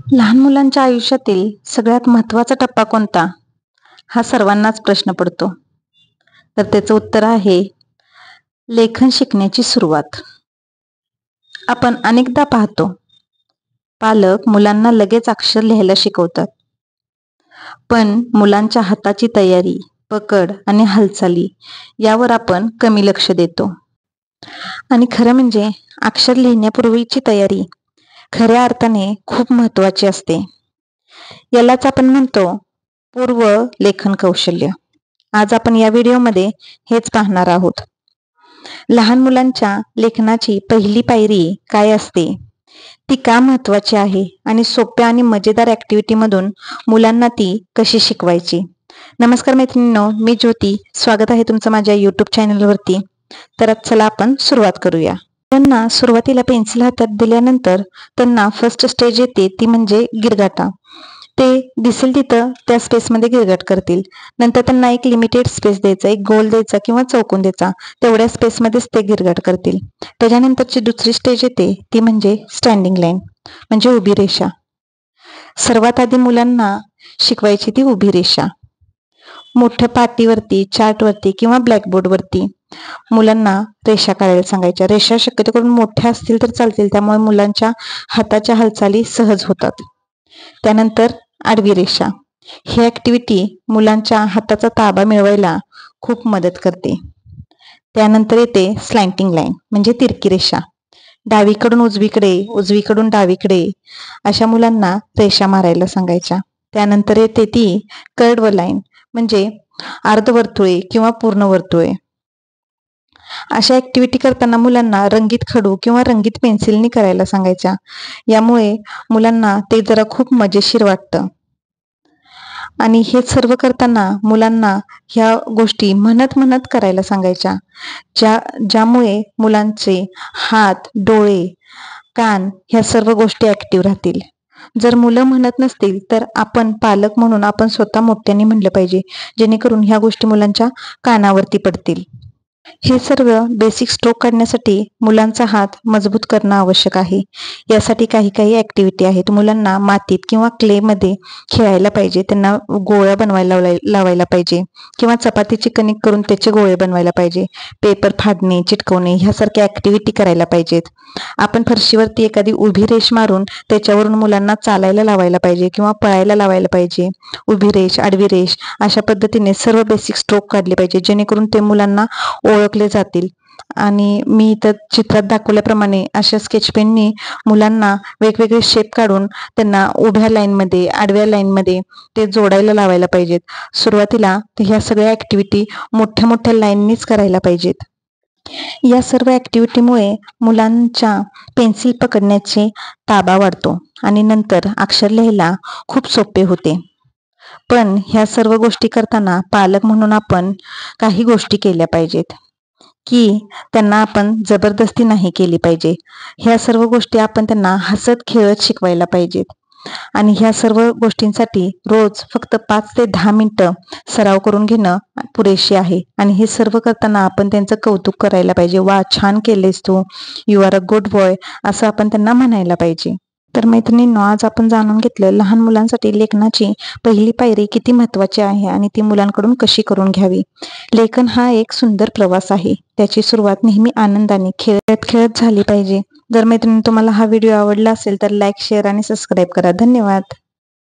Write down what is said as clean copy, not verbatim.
लहान मुलांच्या आयुष्यातील सगळ्यात महत्त्वाचा टप्पा कोणता? हा सर्वांनाच प्रश्न पडतो. तर त्याचं उत्तर आहे लेखन शिकण्याची सुरुवात. आपण अनेकदा पाहतो, पालक मुलांना लगेच अक्षर लिहायला शिकवतात. पण मुलांच्या हाताची तयारी, पकड आणि हालचाली यावर आपण कमी लक्ष देतो. आणि खरं म्हणजे अक्षर लिहिण्यापूर्वीची तयारी खऱ्या अर्थाने खूप महत्त्वाची असते. यालाच आपण म्हणतो पूर्व लेखन कौशल्य. आज आपण या व्हिडिओमध्ये हेच पाहणार आहोत. लहान मुलांच्या लेखनाची पहिली पायरी काय असते, ती का महत्त्वाची आहे आणि सोप्या आणि मजेदार ॲक्टिव्हिटीमधून मुलांना ती कशी शिकवायची. नमस्कार मैत्रिणींनो, मी ज्योती. स्वागत आहे तुमचं माझ्या यूट्यूब चॅनलवरती. तर चला आपण सुरुवात करूया. त्यांना सुरुवातीला पेन्सिल हातात दिल्यानंतर त्यांना फर्स्ट स्टेज येते, ती म्हणजे गिरगाटा. ते दिसेल तिथं त्या स्पेसमध्ये गिरगाट करतील. नंतर त्यांना एक लिमिटेड स्पेस द्यायचा, एक गोल द्यायचा किंवा चौकोन द्यायचा, तेवढ्या स्पेसमध्येच ते गिरगाट करतील. त्याच्यानंतरची दुसरी स्टेज येते, ती म्हणजे स्टँडिंग लाईन, म्हणजे उभी रेषा. सर्वात आधी मुलांना शिकवायची ती उभी रेषा. मोठ्या पाटीवरती, चार्टवरती किंवा ब्लॅकबोर्डवरती मुलांना रेषा काढायला सांगायच्या. रेषा शक्यतो करून मोठ्या असतील तर चालतील, त्यामुळे मुलांच्या हाताच्या हालचाली सहज होतात. त्यानंतर आडवी रेषा. ही ॲक्टिव्हिटी मुलांच्या हाताचा ताबा मिळवायला खूप मदत करते. त्यानंतर येते स्लँटिंग लाईन, म्हणजे तिरकी रेषा. डावीकडून उजवीकडे, उजवीकडून डावीकडे अशा मुलांना रेषा मारायला सांगायच्या. त्यानंतर येते ती कर्व लाईन, म्हणजे अर्धवर्तुळे किंवा पूर्ण वर्तुळे. अशा ॲक्टिव्हिटी करताना मुलांना रंगीत खडू किंवा रंगीत पेन्सिलनी करायला सांगायच्या. यामुळे मुलांना ते जरा खूप मजेशीर वाटतं. आणि हे सर्व करताना मुलांना ह्या गोष्टी म्हणत म्हणत करायला सांगायच्या, ज्यामुळे मुलांचे हात, डोळे, कान ह्या सर्व गोष्टी ॲक्टिव्ह राहतील. जर मुलं म्हणत नसतील तर आपण पालक म्हणून आपण स्वतः मोठ्यांनी म्हणलं पाहिजे, जेणेकरून ह्या गोष्टी मुलांच्या कानावरती पडतील. हे सर्व बेसिक स्ट्रोक काढण्यासाठी मुलांचा हात मजबूत करणं आवश्यक आहे. यासाठी काही काही ॲक्टिव्हिटी आहेत. मुलांना मातीत किंवा क्लेमध्ये खेळायला पाहिजे, त्यांना गोळ्या बनवायला लावायला पाहिजे किंवा चपातीची कणिक करून त्याचे गोळे बनवायला पाहिजे. पेपर फाडणे, चिटकवणे ह्यासारख्या ॲक्टिव्हिटी करायला पाहिजेत. आपण फरशीवरती एखादी उभी रेष मारून त्याच्यावरून मुलांना चालायला लावायला पाहिजे किंवा पळायला लावायला पाहिजे. उभी रेष, आडवी रेष अशा पद्धतीने सर्व बेसिक स्ट्रोक काढले पाहिजे, जेणेकरून ते मुलांना ओळखले जातील. आणि मी इथं चित्रात दाखवल्याप्रमाणे अशा स्केच पेननी मुलांना वेगवेगळे शेप काढून त्यांना उभ्या लाईनमध्ये, आडव्या लाईनमध्ये ते जोडायला लावायला पाहिजेत. सुरुवातीला ह्या सगळ्या ॲक्टिव्हिटी मोठ्या मोठ्या लाईननीच करायला पाहिजेत. या सर्व ॲक्टिव्हिटीमुळे मुलांच्या पेन्सिल पकडण्याचे ताबा वाढतो आणि नंतर अक्षर लिहायला खूप सोपे होते. पण ह्या सर्व गोष्टी करताना पालक म्हणून आपण काही गोष्टी केल्या पाहिजेत, की त्यांना आपण जबरदस्ती नाही केली पाहिजे. ह्या सर्व गोष्टी आपण त्यांना हसत खेळत शिकवायला पाहिजेत. आणि ह्या सर्व गोष्टींसाठी रोज फक्त 5 ते 10 मिनिटं सराव करून घेणं पुरेशी आहे. आणि हे सर्व करताना आपण त्यांचं कौतुक करायला पाहिजे. वा, छान केलेस तू, you are a good boy, असं आपण त्यांना म्हणायला पाहिजे. तर मैत्रिणींनो, आज आपण जाणून घेतलं लहान मुलांसाठी लेखनाची पहिली पायरी किती महत्त्वाची आहे आणि ती मुलांकडून कशी करून घ्यावी. लेखन हा एक सुंदर प्रवास आहे. त्याची सुरुवात नेहमी आनंदाने, खेळत खेळत झाली पाहिजे. जर मैत्रिणी तुम्हाला हा व्हिडिओ आवडला असेल तर लाईक, शेअर आणि सबस्क्राईब करा. धन्यवाद.